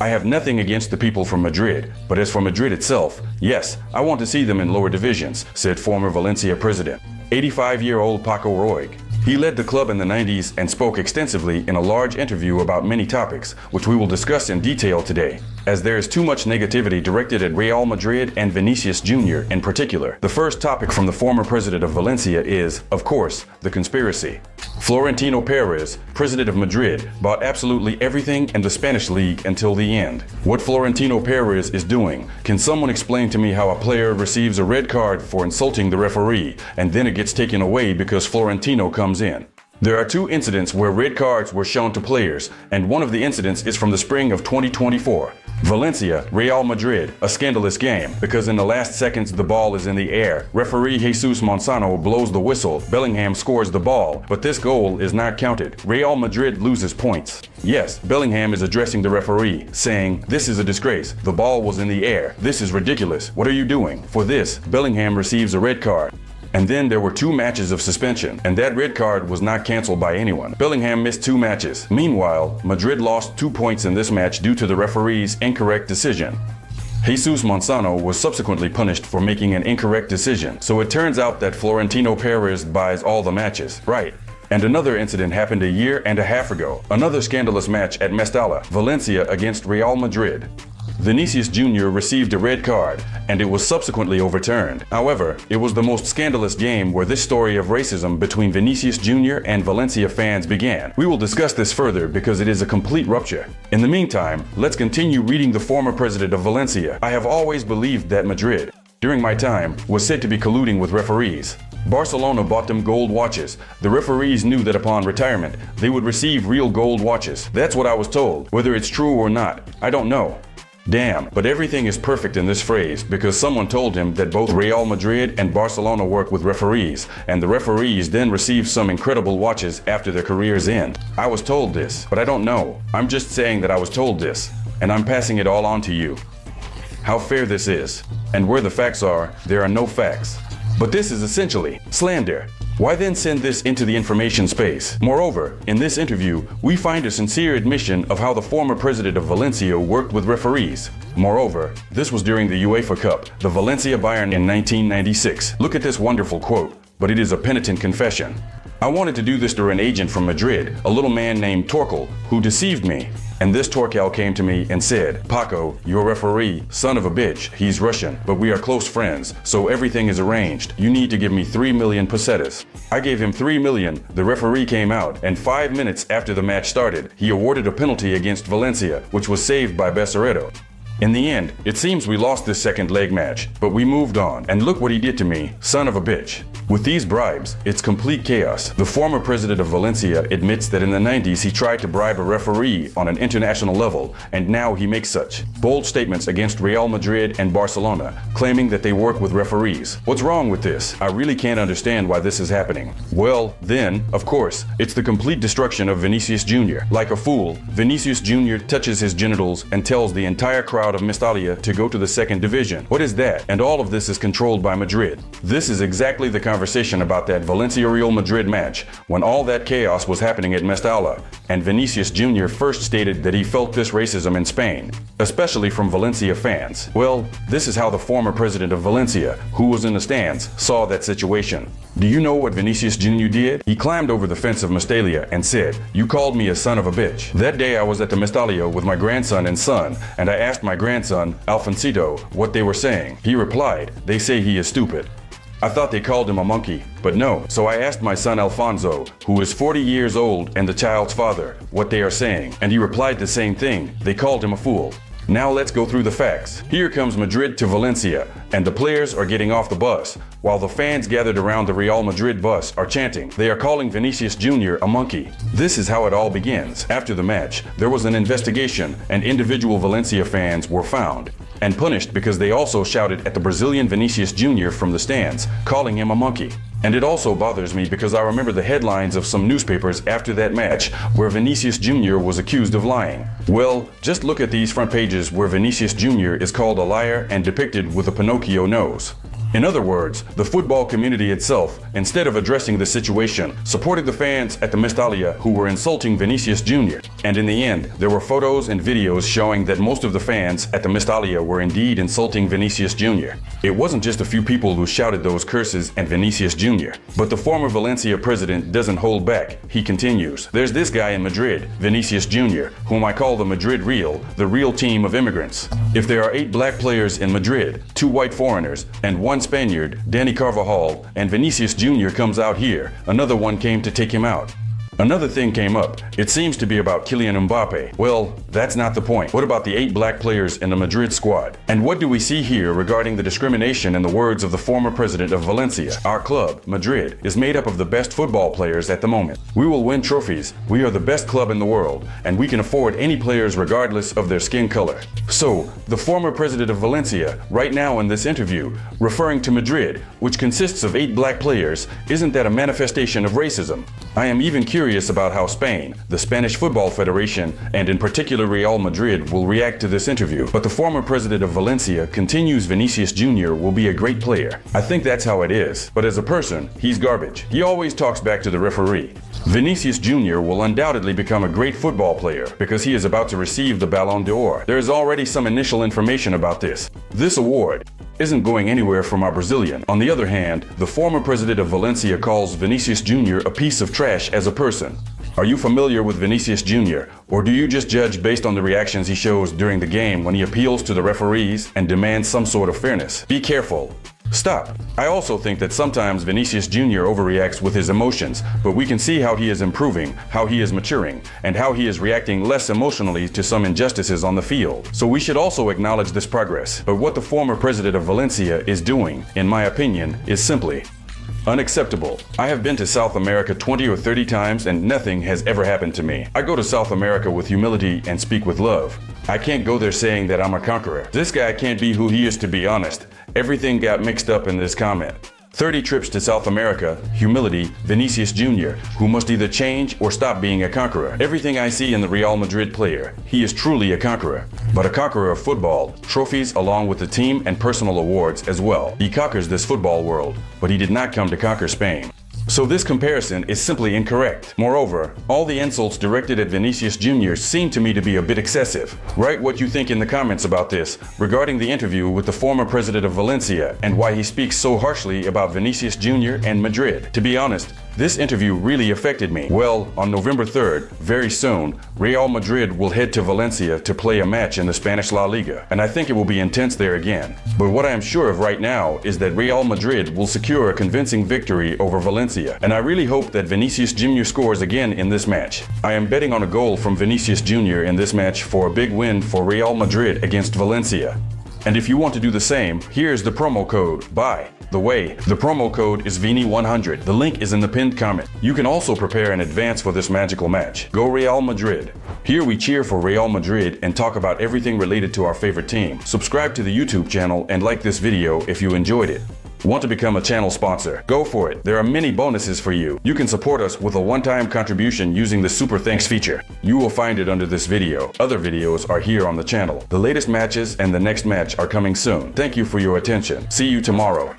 I have nothing against the people from Madrid, but as for Madrid itself, yes, I want to see them in lower divisions, said former Valencia president, 85-year-old Paco Roig. He led the club in the 90s and spoke extensively in a large interview about many topics, which we will discuss in detail today, as there is too much negativity directed at Real Madrid and Vinicius Jr. in particular. The first topic from the former president of Valencia is, of course, the conspiracy. Florentino Perez, president of Madrid, bought absolutely everything in the Spanish league until the end. What Florentino Perez is doing? Can someone explain to me how a player receives a red card for insulting the referee and then it gets taken away because Florentino comes in? There are two incidents where red cards were shown to players, and one of the incidents is from the spring of 2024. Valencia, Real Madrid, a scandalous game, because in the last seconds the ball is in the air. Referee Jesus Monzano blows the whistle, Bellingham scores the ball, but this goal is not counted. Real Madrid loses points. Yes, Bellingham is addressing the referee, saying, "This is a disgrace. The ball was in the air. This is ridiculous. What are you doing?" For this, Bellingham receives a red card. And then there were 2 matches of suspension, and that red card was not cancelled by anyone. Bellingham missed 2 matches. Meanwhile, Madrid lost 2 points in this match due to the referee's incorrect decision. Jesus Monzano was subsequently punished for making an incorrect decision, so it turns out that Florentino Perez buys all the matches. Right. And another incident happened a year and a half ago. Another scandalous match at Mestalla, Valencia against Real Madrid. Vinicius Jr. received a red card, and it was subsequently overturned. However, it was the most scandalous game where this story of racism between Vinicius Jr. and Valencia fans began. We will discuss this further because it is a complete rupture. In the meantime, let's continue reading the former president of Valencia. I have always believed that Madrid, during my time, was said to be colluding with referees. Barcelona bought them gold watches. The referees knew that upon retirement, they would receive real gold watches. That's what I was told. Whether it's true or not, I don't know. Damn, but everything is perfect in this phrase because someone told him that both Real Madrid and Barcelona work with referees, and the referees then receive some incredible watches after their careers end. I was told this, but I don't know. I'm just saying that I was told this, and I'm passing it all on to you. How fair this is. And where the facts are, there are no facts. But this is essentially slander. Why then send this into the information space? Moreover, in this interview, we find a sincere admission of how the former president of Valencia worked with referees. Moreover, this was during the UEFA Cup, the Valencia Bayern in 1996. Look at this wonderful quote, but it is a penitent confession. I wanted to do this to an agent from Madrid, a little man named Torkel, who deceived me. And this Torkel came to me and said, "Paco, your referee, son of a bitch, he's Russian, but we are close friends, so everything is arranged. You need to give me 3 million pesetas." I gave him 3 million, the referee came out, and 5 minutes after the match started, he awarded a penalty against Valencia, which was saved by Becerredo. In the end, it seems we lost this second leg match, but we moved on, and look what he did to me, son of a bitch. With these bribes, it's complete chaos. The former president of Valencia admits that in the 90s he tried to bribe a referee on an international level, and now he makes such bold statements against Real Madrid and Barcelona, claiming that they work with referees. What's wrong with this? I really can't understand why this is happening. Well, then, of course, it's the complete destruction of Vinicius Jr. Like a fool, Vinicius Jr. touches his genitals and tells the entire crowd of Mestalla to go to the second division. What is that? And all of this is controlled by Madrid. This is exactly the conversation about that Valencia-Real Madrid match, when all that chaos was happening at Mestalla, and Vinicius Jr. first stated that he felt this racism in Spain, especially from Valencia fans. Well, this is how the former president of Valencia, who was in the stands, saw that situation. Do you know what Vinicius Jr. did? He climbed over the fence of Mestalla and said, "You called me a son of a bitch." That day I was at the Mestalla with my grandson and son, and I asked my grandson, Alfoncito, what they were saying. He replied, "They say he is stupid." I thought they called him a monkey, but no. So I asked my son Alfonso, who is 40 years old and the child's father, what they are saying, and he replied the same thing. They called him a fool. Now let's go through the facts. Here comes Madrid to Valencia, and the players are getting off the bus, while the fans gathered around the Real Madrid bus are chanting. They are calling Vinicius Jr. a monkey. This is how it all begins. After the match, there was an investigation, and individual Valencia fans were found and punished because they also shouted at the Brazilian Vinicius Jr. from the stands, calling him a monkey. And it also bothers me because I remember the headlines of some newspapers after that match where Vinicius Jr. was accused of lying. Well, just look at these front pages where Vinicius Jr. is called a liar and depicted with a Pinocchio nose. In other words, the football community itself, instead of addressing the situation, supported the fans at the Mestalla who were insulting Vinicius Jr. And in the end, there were photos and videos showing that most of the fans at the Mestalla were indeed insulting Vinicius Jr. It wasn't just a few people who shouted those curses at Vinicius Jr. But the former Valencia president doesn't hold back. He continues. There's this guy in Madrid, Vinicius Jr., whom I call the Madrid Real, the real team of immigrants. If there are 8 black players in Madrid, 2 white foreigners, and 1 Spaniard, Danny Carvajal, and Vinicius Jr. comes out here, another one came to take him out. Another thing came up. It seems to be about Kylian Mbappe. Well, that's not the point. What about the 8 black players in the Madrid squad? And what do we see here regarding the discrimination in the words of the former president of Valencia? Our club, Madrid, is made up of the best football players at the moment. We will win trophies. We are the best club in the world, and we can afford any players regardless of their skin color. So, the former president of Valencia, right now in this interview, referring to Madrid, which consists of 8 black players, isn't that a manifestation of racism? I am even curious about how Spain, the Spanish Football Federation, and in particular Real Madrid will react to this interview. But the former president of Valencia continues Vinicius Jr. will be a great player. I think that's how it is. But as a person, he's garbage. He always talks back to the referee. Vinicius Jr. will undoubtedly become a great football player because he is about to receive the Ballon d'Or. There is already some initial information about this. This award isn't going anywhere from our Brazilian. On the other hand, the former president of Valencia calls Vinicius Jr. a piece of trash as a person. Are you familiar with Vinicius Jr., or do you just judge based on the reactions he shows during the game when he appeals to the referees and demands some sort of fairness? Be careful. Stop. I also think that sometimes Vinicius Jr. overreacts with his emotions, but we can see how he is improving, how he is maturing, and how he is reacting less emotionally to some injustices on the field. So we should also acknowledge this progress. But what the former president of Valencia is doing, in my opinion, is simply unacceptable. I have been to South America 20 or 30 times and nothing has ever happened to me. I go to South America with humility and speak with love. I can't go there saying that I'm a conqueror. This guy can't be who he is, to be honest. Everything got mixed up in this comment. 30 trips to South America, humility, Vinicius Jr., who must either change or stop being a conqueror. Everything I see in the Real Madrid player, he is truly a conqueror. But a conqueror of football, trophies along with the team and personal awards as well. He conquers this football world, but he did not come to conquer Spain. So this comparison is simply incorrect. Moreover, all the insults directed at Vinicius Jr. seem to me to be a bit excessive. Write what you think in the comments about this regarding the interview with the former president of Valencia and why he speaks so harshly about Vinicius Jr. and Madrid. To be honest, this interview really affected me. Well, on November 3rd, very soon, Real Madrid will head to Valencia to play a match in the Spanish La Liga, and I think it will be intense there again. But what I am sure of right now is that Real Madrid will secure a convincing victory over Valencia, and I really hope that Vinicius Jr. scores again in this match. I am betting on a goal from Vinicius Jr. in this match for a big win for Real Madrid against Valencia. And if you want to do the same, here's the promo code. By the way, the promo code is Vini100. The link is in the pinned comment. You can also prepare in advance for this magical match. Go Real Madrid. Here we cheer for Real Madrid and talk about everything related to our favorite team. Subscribe to the YouTube channel and like this video if you enjoyed it. Want to become a channel sponsor? Go for it. There are many bonuses for you. You can support us with a one-time contribution using the Super Thanks feature. You will find it under this video. Other videos are here on the channel. The latest matches and the next match are coming soon. Thank you for your attention. See you tomorrow.